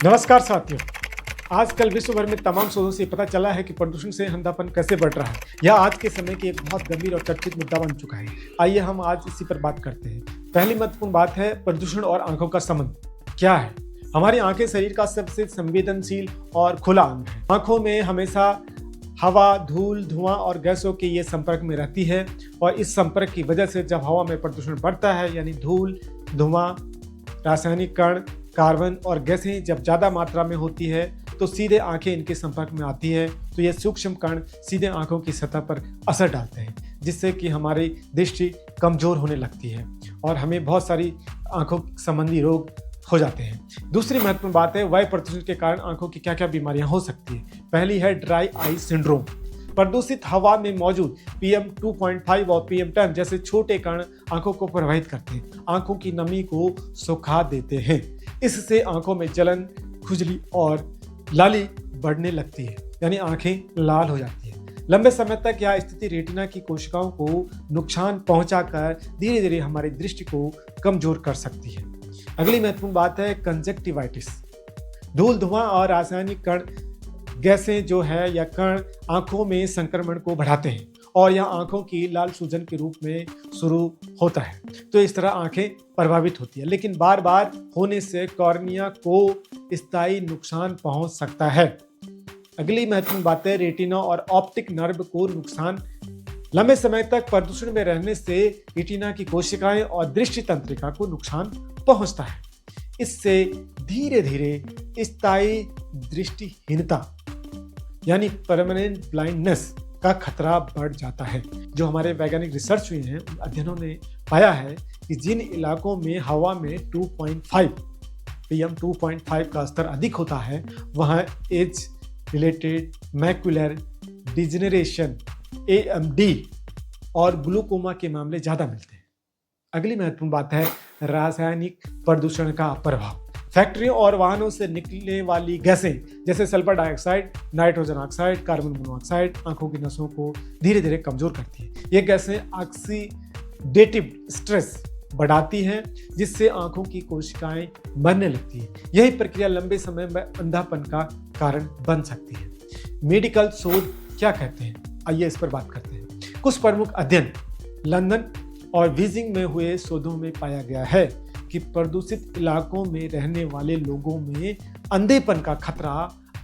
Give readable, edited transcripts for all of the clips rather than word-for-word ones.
नमस्कार साथियों। आजकल विश्व भर में तमाम शोधों से पता चला है कि प्रदूषण से अंधापन कैसे बढ़ रहा है। यह आज के समय की एक बहुत गंभीर और चर्चित मुद्दा बन चुका है। आइए हम आज इसी पर बात करते हैं। पहली महत्वपूर्ण बात है प्रदूषण और आंखों का संबंध क्या है। हमारी आंखें शरीर का सबसे संवेदनशील और खुला अंग है। आंखों में हमेशा हवा, धूल, धुआं और गैसों के ये संपर्क में रहती है और इस संपर्क की वजह से जब हवा में प्रदूषण बढ़ता है, यानी धूल, धुआं, रासायनिक कण, कार्बन और गैसें जब ज़्यादा मात्रा में होती है तो सीधे आंखें इनके संपर्क में आती है, तो ये सूक्ष्म कण सीधे आंखों की सतह पर असर डालते हैं, जिससे कि हमारी दृष्टि कमजोर होने लगती है और हमें बहुत सारी आंखों संबंधी रोग हो जाते हैं। दूसरी महत्वपूर्ण बात है वायु प्रदूषण के कारण आंखों की क्या क्या बीमारियां हो सकती है। पहली है ड्राई आई सिंड्रोम। प्रदूषित हवा में मौजूद PM 2.5 और PM 10 जैसे छोटे कण आंखों को प्रभावित करते हैं, आंखों की नमी को सुखा देते हैं। इससे आंखों में जलन, खुजली और लाली बढ़ने लगती है, यानी आंखें लाल हो जाती है। लंबे समय तक यह स्थिति रेटिना की कोशिकाओं को नुकसान पहुंचाकर धीरे धीरे हमारी दृष्टि को कमजोर कर सकती है। अगली महत्वपूर्ण बात है कंजक्टिवाइटिस। धूल, धुआं और रासायनिक कण, गैसें जो है या कण आंखों में संक्रमण को बढ़ाते हैं और यह आंखों की लाल सूजन के रूप में शुरू होता है, तो इस तरह आंखें प्रभावित होती है। लेकिन बार बार होने से कॉर्निया को स्थायी नुकसान पहुंच सकता है। अगली महत्वपूर्ण बात है रेटिना और ऑप्टिक नर्व को नुकसान। लंबे समय तक प्रदूषण में रहने से रेटिना की कोशिकाएं और दृष्टि तंत्रिका को नुकसान पहुंचता है। इससे धीरे धीरे स्थायी दृष्टिहीनता यानी परमानेंट ब्लाइंडनेस का खतरा बढ़ जाता है। जो हमारे वैज्ञानिक रिसर्च हुए हैं, उन अध्ययनों ने पाया है कि जिन इलाकों में हवा में 2.5 PM 2.5 का स्तर अधिक होता है, वहाँ age related macular degeneration AMD और ग्लूकोमा के मामले ज़्यादा मिलते हैं। अगली महत्वपूर्ण बात है रासायनिक प्रदूषण का प्रभाव। फैक्ट्रियों और वाहनों से निकलने वाली गैसें जैसे sulphur dioxide, nitrogen oxide, carbon monoxide आंखों की नसों को धीरे धीरे कमजोर करती है। ये गैसें ऑक्सीडेटिव स्ट्रेस बढ़ाती हैं, जिससे आंखों की कोशिकाएं मरने लगती है। यही प्रक्रिया लंबे समय में अंधापन का कारण बन सकती है। मेडिकल शोध क्या कहते हैं, आइए इस पर बात करते हैं। कुछ प्रमुख अध्ययन लंदन और बीजिंग में हुए शोधों में पाया गया है कि प्रदूषित इलाकों में रहने वाले लोगों में अंधेपन का खतरा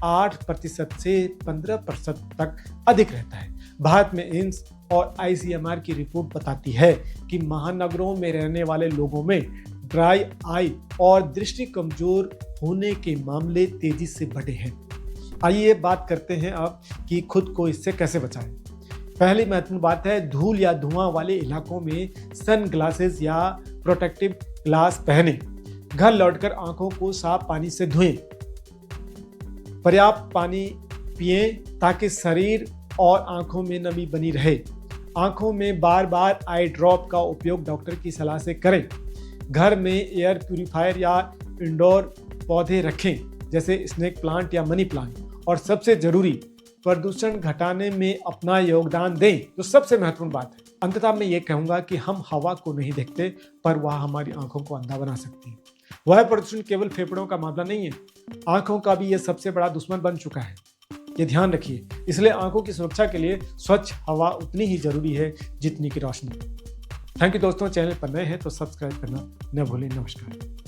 8% से 15% तक अधिक रहता है। भारत में एम्स और ICMR की रिपोर्ट बताती है कि महानगरों में रहने वाले लोगों में ड्राई आई और दृष्टि कमजोर होने के मामले तेजी से बढ़े हैं। आइए बात करते हैं अब कि खुद को इससे कैसे बचाएं। पहली महत्वपूर्ण बात है धूल या धुआं वाले इलाकों में सन ग्लासेस या प्रोटेक्टिव ग्लास पहने। घर लौटकर आंखों को साफ पानी से धोएं। पर्याप्त पानी पिएं ताकि शरीर और आंखों में नमी बनी रहे। आंखों में बार बार आई ड्रॉप का उपयोग डॉक्टर की सलाह से करें। घर में एयर प्यूरिफायर या इंडोर पौधे रखें, जैसे स्नेक प्लांट या मनी प्लांट। और सबसे जरूरी, प्रदूषण घटाने में अपना योगदान दें, जो सबसे महत्वपूर्ण बात है। अंततः मैं ये कहूँगा कि हम हवा को नहीं देखते, पर वह हमारी आंखों को अंधा बना सकती है। वायु प्रदूषण केवल फेफड़ों का मामला नहीं है, आंखों का भी ये सबसे बड़ा दुश्मन बन चुका है। ये ध्यान रखिए। इसलिए आंखों की सुरक्षा के लिए स्वच्छ हवा उतनी ही जरूरी है जितनी की रोशनी। थैंक यू दोस्तों। चैनल पर नए हैं तो सब्सक्राइब करना न भूलें। नमस्कार।